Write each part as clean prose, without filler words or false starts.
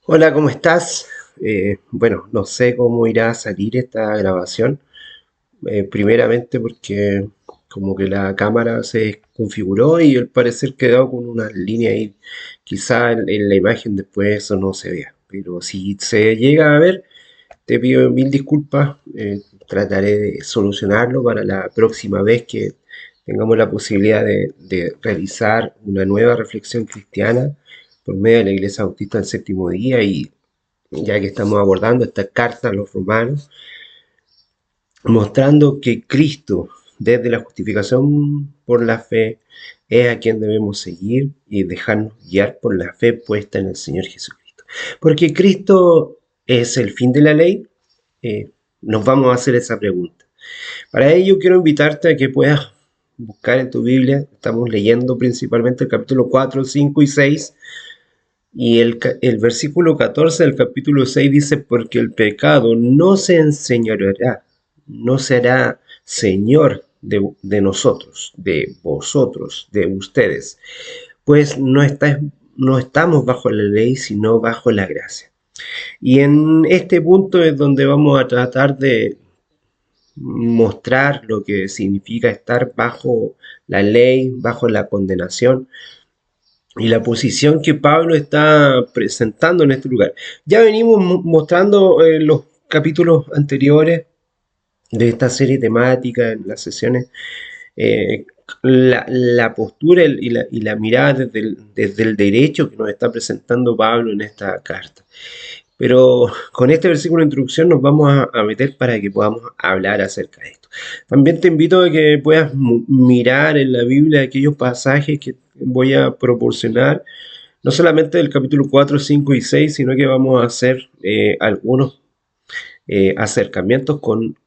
Hola, ¿cómo estás? Bueno, no sé cómo irá a salir esta grabación. Primeramente porque como que la cámara se configuró y al parecer quedó con una línea ahí. Quizá en la imagen después eso no se vea. Pero si se llega a ver, te pido mil disculpas. Trataré de solucionarlo para la próxima vez que tengamos la posibilidad de realizar una nueva reflexión cristiana por medio de la Iglesia Bautista del Séptimo Día y ya que estamos abordando esta carta a los romanos, mostrando que Cristo, desde la justificación por la fe, es a quien debemos seguir y dejarnos guiar por la fe puesta en el Señor Jesucristo. Porque Cristo es el fin de la ley, eh, nos vamos a hacer esa pregunta. Para ello quiero invitarte a que puedas buscar en tu Biblia, estamos leyendo principalmente el capítulo 4, 5 y 6. Y el versículo 14 del capítulo 6 dice, porque el pecado no se enseñoreará, no será señor de nosotros, de vosotros, de ustedes, pues no estamos bajo la ley, sino bajo la gracia. Y en este punto es donde vamos a tratar de mostrar lo que significa estar bajo la ley, bajo la condenación, y la posición que Pablo está presentando en este lugar. Ya venimos mostrando en los capítulos anteriores de esta serie temática, en las sesiones, eh, la postura y la mirada desde el derecho que nos está presentando Pablo en esta carta. Pero con este versículo de introducción nos vamos a meter para que podamos hablar acerca de esto. También te invito a que puedas mirar en la Biblia aquellos pasajes que voy a proporcionar, no solamente del capítulo 4, 5 y 6, sino que vamos a hacer algunos acercamientos con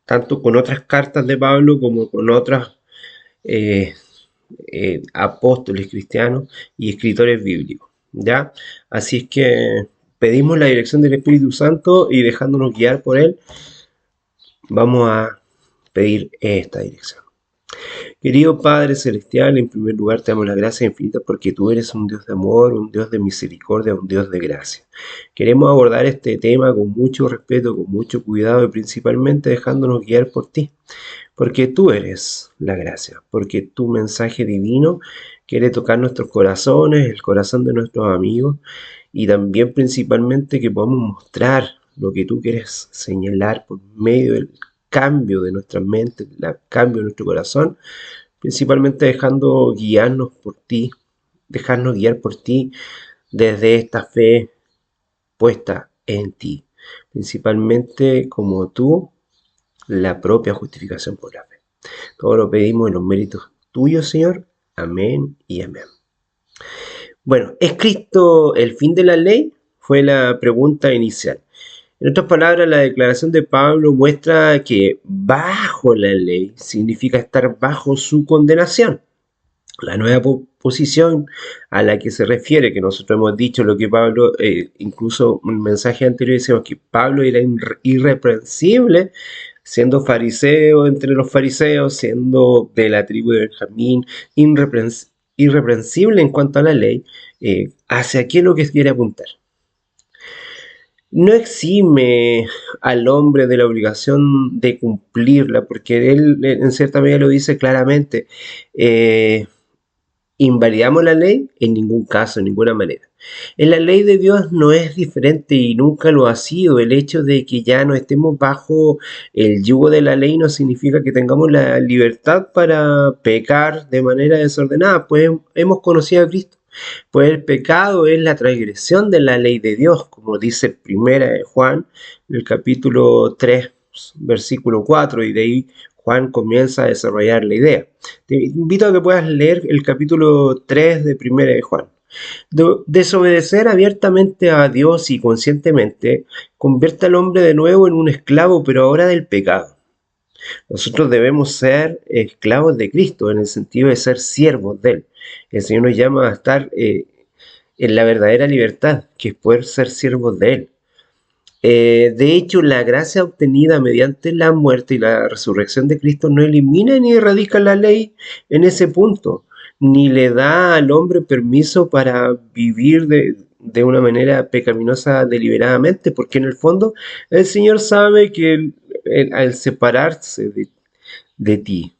tanto con otras cartas de Pablo como con otros eh, apóstoles cristianos y escritores bíblicos. ¿Ya? Así es que pedimos la dirección del Espíritu Santo y dejándonos guiar por él, vamos a pedir esta dirección. Querido Padre Celestial, en primer lugar te damos la gracia infinita porque tú eres un Dios de amor, un Dios de misericordia, un Dios de gracia. Queremos abordar este tema con mucho respeto, con mucho cuidado y principalmente dejándonos guiar por ti, porque tú eres la gracia, porque tu mensaje divino quiere tocar nuestros corazones, el corazón de nuestros amigos y también principalmente que podamos mostrar lo que tú quieres señalar por medio del cambio de nuestra mente, el cambio de nuestro corazón, principalmente dejando guiarnos por ti, dejarnos guiar por ti desde esta fe puesta en ti, principalmente como tú, la propia justificación por la fe. Todo lo pedimos en los méritos tuyos, Señor. Amén y amén. Bueno, ¿es Cristo el fin de la ley? Fue la pregunta inicial. En otras palabras, la declaración de Pablo muestra que bajo la ley significa estar bajo su condenación. La nueva posición a la que se refiere, que nosotros hemos dicho lo que Pablo, incluso en un mensaje anterior decíamos que Pablo era irreprensible, siendo fariseo entre los fariseos, siendo de la tribu de Benjamín, irreprensible en cuanto a la ley, ¿hacia qué es lo que quiere apuntar? No exime al hombre de la obligación de cumplirla, porque él en cierta medida lo dice claramente. ¿Invalidamos la ley? En ningún caso, en ninguna manera. En la ley de Dios no es diferente y nunca lo ha sido. El hecho de que ya no estemos bajo el yugo de la ley no significa que tengamos la libertad para pecar de manera desordenada, pues hemos conocido a Cristo. Pues el pecado es la transgresión de la ley de Dios, como dice primera de Juan, en el capítulo 3, versículo 4, y de ahí Juan comienza a desarrollar la idea. Te invito a que puedas leer el capítulo 3 de primera de Juan. Desobedecer abiertamente a Dios y conscientemente convierte al hombre de nuevo en un esclavo, pero ahora del pecado. Nosotros debemos ser esclavos de Cristo en el sentido de ser siervos de Él. El Señor nos llama a estar en la verdadera libertad, que es poder ser siervos de Él. De hecho, la gracia obtenida mediante la muerte y la resurrección de Cristo no elimina ni erradica la ley en ese punto, ni le da al hombre permiso para vivir de una manera pecaminosa deliberadamente, porque en el fondo el Señor sabe que al separarse de ti,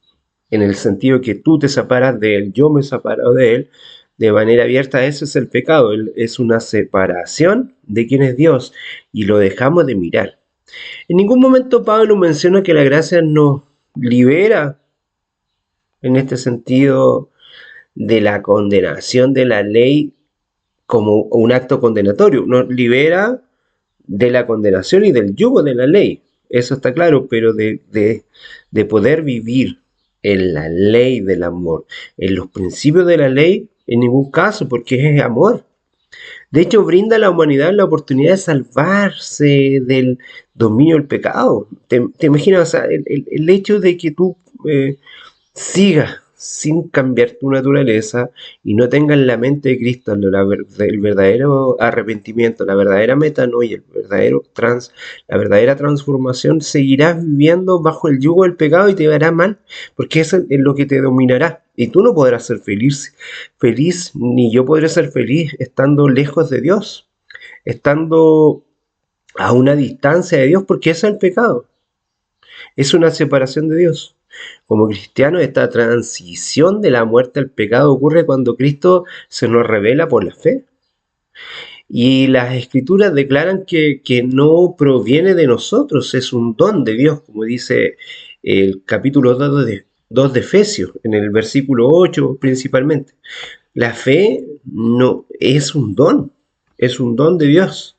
en el sentido que tú te separas de Él, yo me separo de Él, de manera abierta, eso es el pecado, es una separación de quién es Dios y lo dejamos de mirar. En ningún momento Pablo menciona que la gracia nos libera en este sentido de la condenación de la ley como un acto condenatorio. Nos libera de la condenación y del yugo de la ley. Eso está claro, pero de poder vivir en la ley del amor, en los principios de la ley, en ningún caso, porque es amor. De hecho, brinda a la humanidad la oportunidad de salvarse del dominio del pecado. ¿Te imaginas? O sea, el hecho de que tú sigas sin cambiar tu naturaleza y no tengas en la mente de Cristo el verdadero arrepentimiento, la verdadera metanoia, la verdadera transformación, seguirás viviendo bajo el yugo del pecado y te verá mal, porque eso es lo que te dominará. Y tú no podrás ser feliz, ni yo podré ser feliz estando lejos de Dios, estando a una distancia de Dios, porque eso es el pecado. Es una separación de Dios. Como cristianos, esta transición de la muerte al pecado ocurre cuando Cristo se nos revela por la fe. Y las escrituras declaran que no proviene de nosotros, es un don de Dios, como dice el capítulo 2 de Efesios, en el versículo 8 principalmente. La fe no es un don de Dios.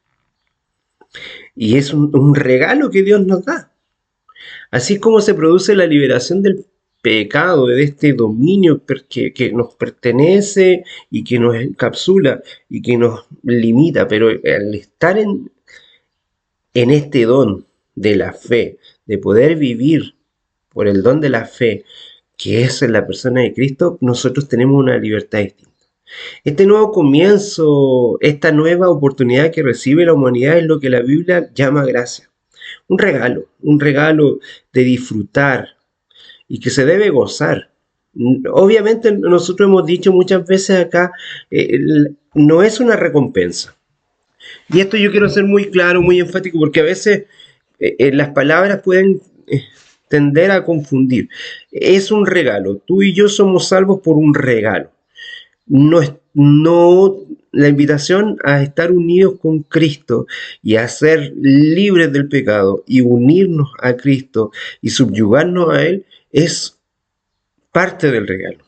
Y es un regalo que Dios nos da. Así es como se produce la liberación del pecado, de este dominio que nos pertenece y que nos encapsula y que nos limita, pero al estar en este don de la fe, de poder vivir por el don de la fe, que es en la persona de Cristo, nosotros tenemos una libertad distinta. Este nuevo comienzo, esta nueva oportunidad que recibe la humanidad es lo que la Biblia llama gracia. Un regalo de disfrutar y que se debe gozar. Obviamente nosotros hemos dicho muchas veces acá, no es una recompensa. Y esto yo quiero ser muy claro, muy enfático, porque a veces las palabras pueden tender a confundir. Es un regalo. Tú y yo somos salvos por un regalo. No la invitación a estar unidos con Cristo y a ser libres del pecado y unirnos a Cristo y subyugarnos a Él es parte del regalo.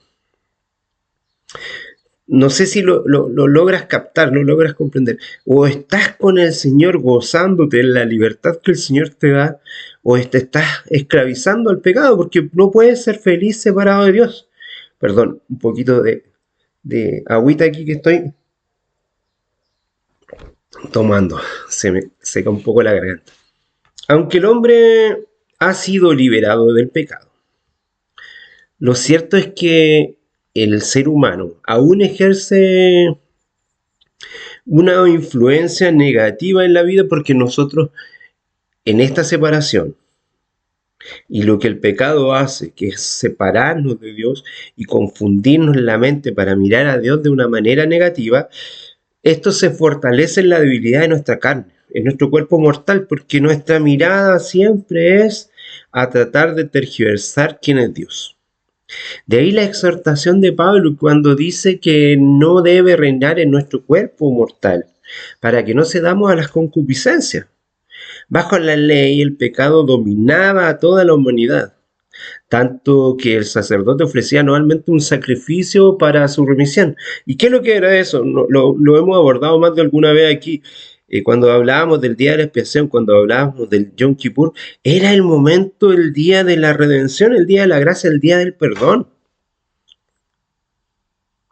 No sé si lo logras captar, lo logras comprender. O estás con el Señor gozándote en la libertad que el Señor te da, o te estás esclavizando al pecado, porque no puedes ser feliz separado de Dios. Perdón, un poquito de agüita aquí que estoy tomando. Se me seca un poco la garganta. Aunque el hombre ha sido liberado del pecado, lo cierto es que el ser humano aún ejerce una influencia negativa en la vida porque nosotros en esta separación y lo que el pecado hace, que es separarnos de Dios y confundirnos la mente para mirar a Dios de una manera negativa, esto se fortalece en la debilidad de nuestra carne, en nuestro cuerpo mortal, porque nuestra mirada siempre es a tratar de tergiversar quién es Dios. De ahí la exhortación de Pablo cuando dice que no debe reinar en nuestro cuerpo mortal, para que no cedamos a las concupiscencias. Bajo la ley, el pecado dominaba a toda la humanidad, tanto que el sacerdote ofrecía anualmente un sacrificio para su remisión. ¿Y qué es lo que era eso? Lo hemos abordado más de alguna vez aquí. Cuando hablábamos del día de la expiación, cuando hablábamos del Yom Kippur, era el momento, el día de la redención, el día de la gracia, el día del perdón.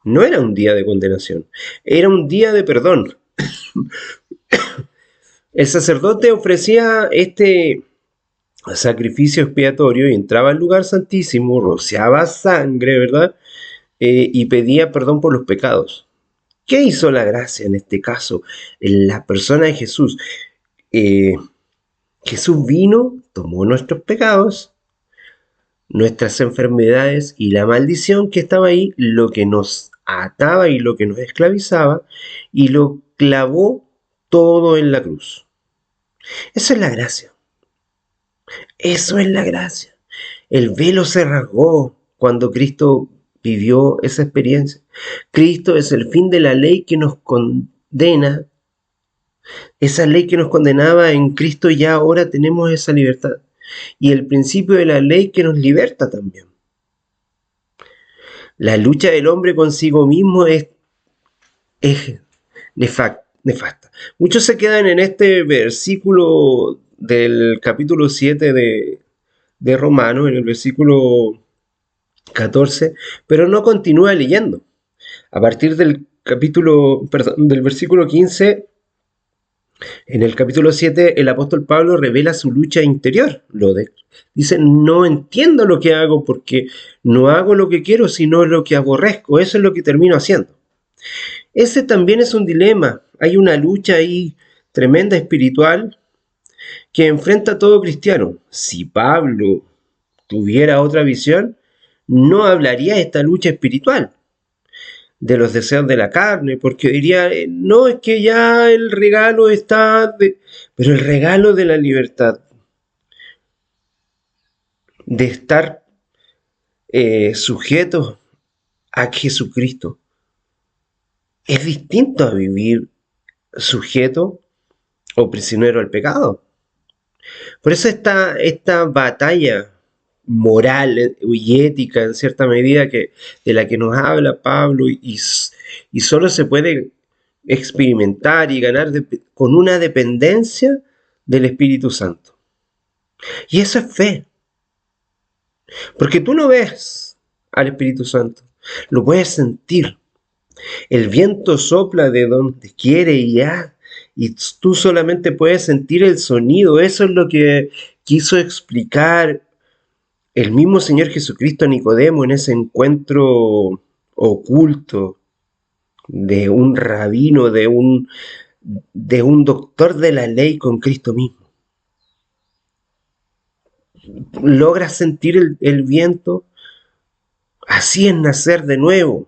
No era un día de condenación, era un día de perdón. El sacerdote ofrecía este sacrificio expiatorio y entraba al lugar santísimo, rociaba sangre, ¿verdad? Y pedía perdón por los pecados. ¿Qué hizo la gracia en este caso? En la persona de Jesús. Eh, Jesús vino, tomó nuestros pecados, nuestras enfermedades y la maldición que estaba ahí, lo que nos ataba y lo que nos esclavizaba, y lo clavó todo en la cruz. Eso es la gracia. Eso es la gracia. El velo se rasgó cuando Cristo vivió esa experiencia. Cristo es el fin de la ley que nos condena. Esa ley que nos condenaba en Cristo, ya ahora tenemos esa libertad. Y el principio de la ley que nos liberta también. La lucha del hombre consigo mismo es nefasta. Muchos se quedan en este versículo del capítulo 7 de Romanos, en el versículo 14, pero no continúa leyendo. A partir del del versículo 15, en el capítulo 7, el apóstol Pablo revela su lucha interior. Dice, no entiendo lo que hago porque no hago lo que quiero, sino lo que aborrezco. Eso es lo que termino haciendo. Ese también es un dilema. Hay una lucha ahí tremenda espiritual que enfrenta a todo cristiano. Si Pablo tuviera otra visión, no hablaría de esta lucha espiritual, de los deseos de la carne, porque diría, no, es que ya el regalo está, pero el regalo de la libertad, de estar sujetos a Jesucristo, es distinto a vivir sujeto o prisionero al pecado. Por eso esta batalla moral y ética, en cierta medida, de la que nos habla Pablo, y solo se puede experimentar y ganar con una dependencia del Espíritu Santo. Y eso es fe. Porque tú no ves al Espíritu Santo, lo puedes sentir. El viento sopla de donde quiere y tú solamente puedes sentir el sonido. Eso es lo que quiso explicar el mismo Señor Jesucristo a Nicodemo en ese encuentro oculto de un rabino, de un doctor de la ley con Cristo mismo. Logras sentir el viento. Así es nacer de nuevo.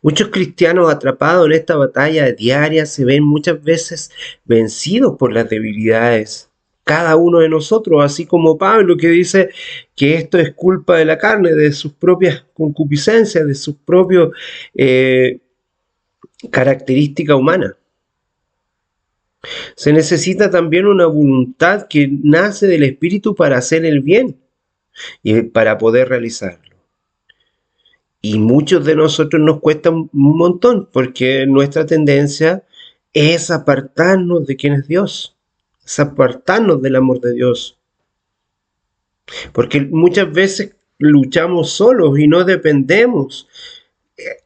Muchos cristianos atrapados en esta batalla diaria se ven muchas veces vencidos por las debilidades. Cada uno de nosotros, así como Pablo, que dice que esto es culpa de la carne, de sus propias concupiscencias, de sus propias características humanas. Se necesita también una voluntad que nace del Espíritu para hacer el bien y para poder realizarlo. Y muchos de nosotros nos cuesta un montón, porque nuestra tendencia es apartarnos de quién es Dios, es apartarnos del amor de Dios. Porque muchas veces luchamos solos y no dependemos.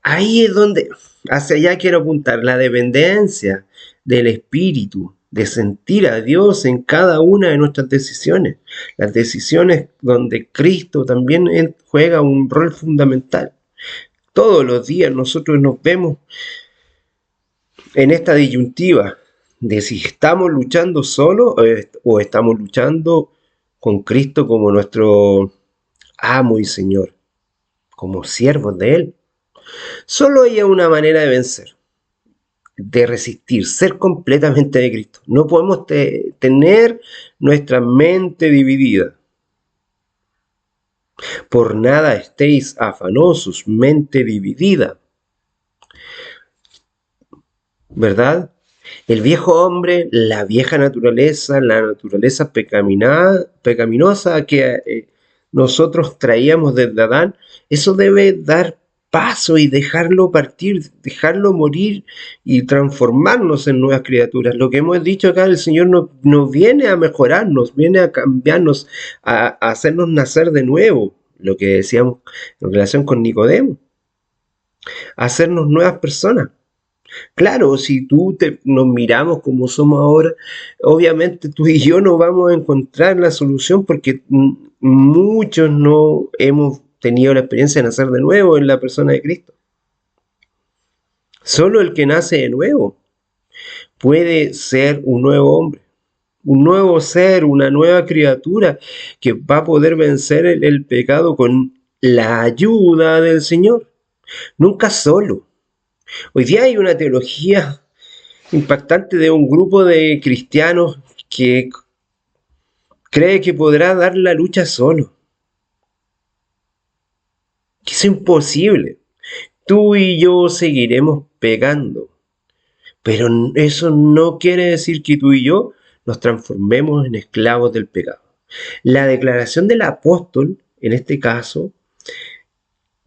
Ahí es donde, hacia allá quiero apuntar, la dependencia del Espíritu, de sentir a Dios en cada una de nuestras decisiones. Las decisiones donde Cristo también juega un rol fundamental. Todos los días nosotros nos vemos en esta disyuntiva de si estamos luchando solos o estamos luchando con Cristo como nuestro amo y Señor, como siervos de Él. Solo hay una manera de vencer, de resistir, ser completamente de Cristo. No podemos tener nuestra mente dividida. Por nada estéis afanosos, mente dividida. ¿Verdad? El viejo hombre, la vieja naturaleza, la naturaleza pecaminosa que nosotros traíamos desde Adán, eso debe dar paso y dejarlo partir, dejarlo morir y transformarnos en nuevas criaturas. Lo que hemos dicho acá, el Señor no viene a mejorarnos, viene a cambiarnos, a hacernos nacer de nuevo, lo que decíamos en relación con Nicodemo, a hacernos nuevas personas. Claro, si nos miramos como somos ahora, obviamente tú y yo no vamos a encontrar la solución porque muchos no hemos tenido la experiencia de nacer de nuevo en la persona de Cristo. Solo el que nace de nuevo puede ser un nuevo hombre, un nuevo ser, una nueva criatura que va a poder vencer el pecado con la ayuda del Señor, nunca solo. Hoy día hay una teología impactante de un grupo de cristianos que cree que podrá dar la lucha solo, que es imposible. Tú y yo seguiremos pecando, pero eso no quiere decir que tú y yo nos transformemos en esclavos del pecado. La declaración del apóstol, en este caso,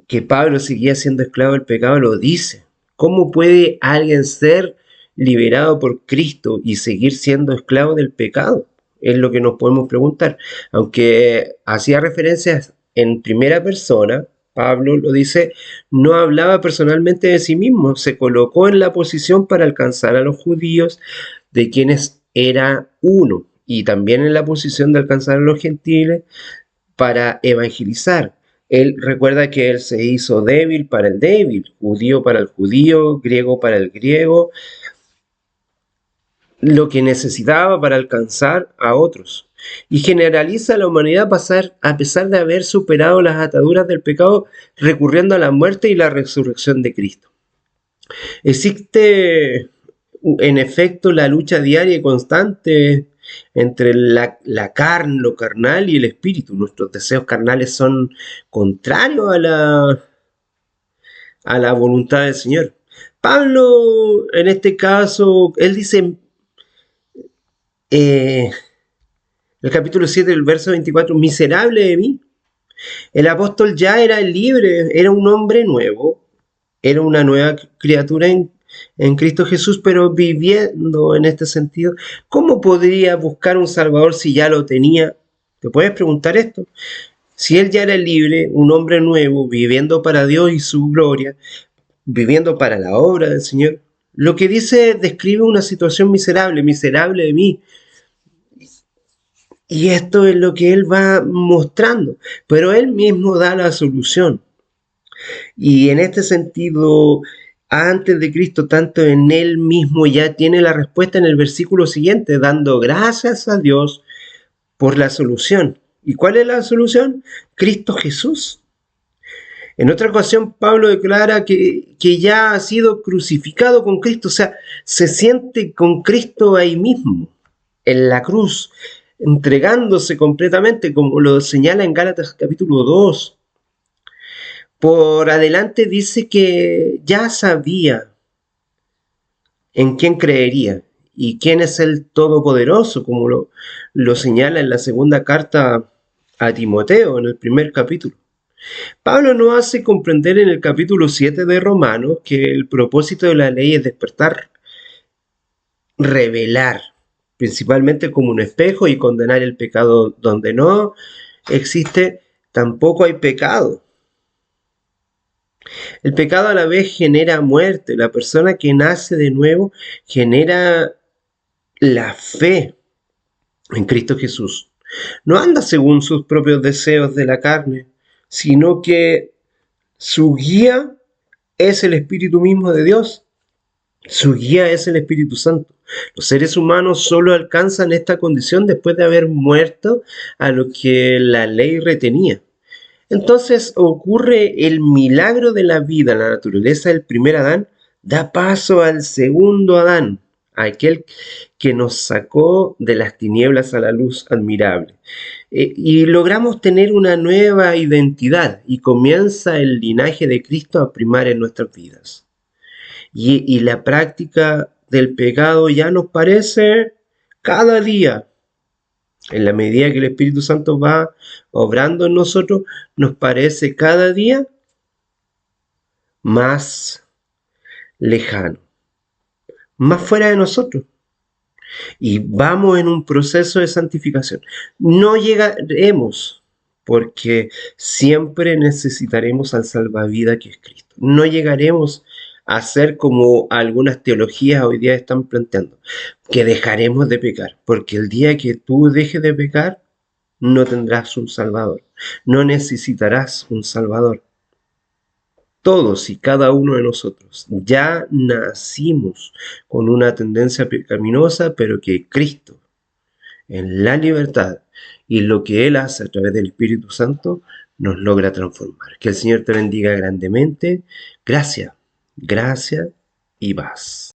que Pablo seguía siendo esclavo del pecado, lo dice. ¿Cómo puede alguien ser liberado por Cristo y seguir siendo esclavo del pecado? Es lo que nos podemos preguntar. Aunque hacía referencias en primera persona, Pablo lo dice, no hablaba personalmente de sí mismo, se colocó en la posición para alcanzar a los judíos de quienes era uno, y también en la posición de alcanzar a los gentiles para evangelizar. Él recuerda que él se hizo débil para el débil, judío para el judío, griego para el griego, lo que necesitaba para alcanzar a otros. Y generaliza a la humanidad a pesar de haber superado las ataduras del pecado, recurriendo a la muerte y la resurrección de Cristo. Existe, en efecto, la lucha diaria y constante entre la carne, lo carnal y el espíritu. Nuestros deseos carnales son contrarios a la voluntad del Señor. Pablo, en este caso, él dice, el capítulo 7, el verso 24, miserable de mí. El apóstol ya era libre, era un hombre nuevo, era una nueva criatura en Cristo Jesús, pero viviendo en este sentido, ¿cómo podría buscar un Salvador si ya lo tenía? ¿Te puedes preguntar esto? Si él ya era libre, un hombre nuevo, viviendo para Dios y su gloria, viviendo para la obra del Señor, lo que dice describe una situación miserable, miserable de mí. Y esto es lo que él va mostrando, pero él mismo da la solución. Y en este sentido, antes de Cristo, tanto en él mismo ya tiene la respuesta en el versículo siguiente, dando gracias a Dios por la solución. ¿Y cuál es la solución? Cristo Jesús. En otra ocasión, Pablo declara que ya ha sido crucificado con Cristo, o sea, se siente con Cristo ahí mismo, en la cruz, entregándose completamente, como lo señala en Gálatas capítulo 2. Por adelante dice que ya sabía en quién creería y quién es el Todopoderoso, como lo señala en la segunda carta a Timoteo, en el primer capítulo. Pablo nos hace comprender en el capítulo 7 de Romanos que el propósito de la ley es despertar, revelar, principalmente como un espejo y condenar el pecado donde no existe, tampoco hay pecado. El pecado a la vez genera muerte. La persona que nace de nuevo genera la fe en Cristo Jesús. No anda según sus propios deseos de la carne, sino que su guía es el Espíritu mismo de Dios. Su guía es el Espíritu Santo. Los seres humanos solo alcanzan esta condición después de haber muerto a lo que la ley retenía. Entonces ocurre el milagro de la vida. La naturaleza del primer Adán da paso al segundo Adán, aquel que nos sacó de las tinieblas a la luz admirable. Y logramos tener una nueva identidad y comienza el linaje de Cristo a primar en nuestras vidas. Y la práctica del pecado ya nos parece cada día, en la medida que el Espíritu Santo va obrando en nosotros, nos parece cada día más lejano, más fuera de nosotros. Y vamos en un proceso de santificación. No llegaremos, porque siempre necesitaremos al salvavidas que es Cristo. No llegaremos a ser como algunas teologías hoy día están planteando, que dejaremos de pecar, porque el día que tú dejes de pecar, no tendrás un Salvador, no necesitarás un Salvador. Todos y cada uno de nosotros ya nacimos con una tendencia pecaminosa, pero que Cristo, en la libertad y lo que Él hace a través del Espíritu Santo, nos logra transformar. Que el Señor te bendiga grandemente. Gracias, gracias y paz.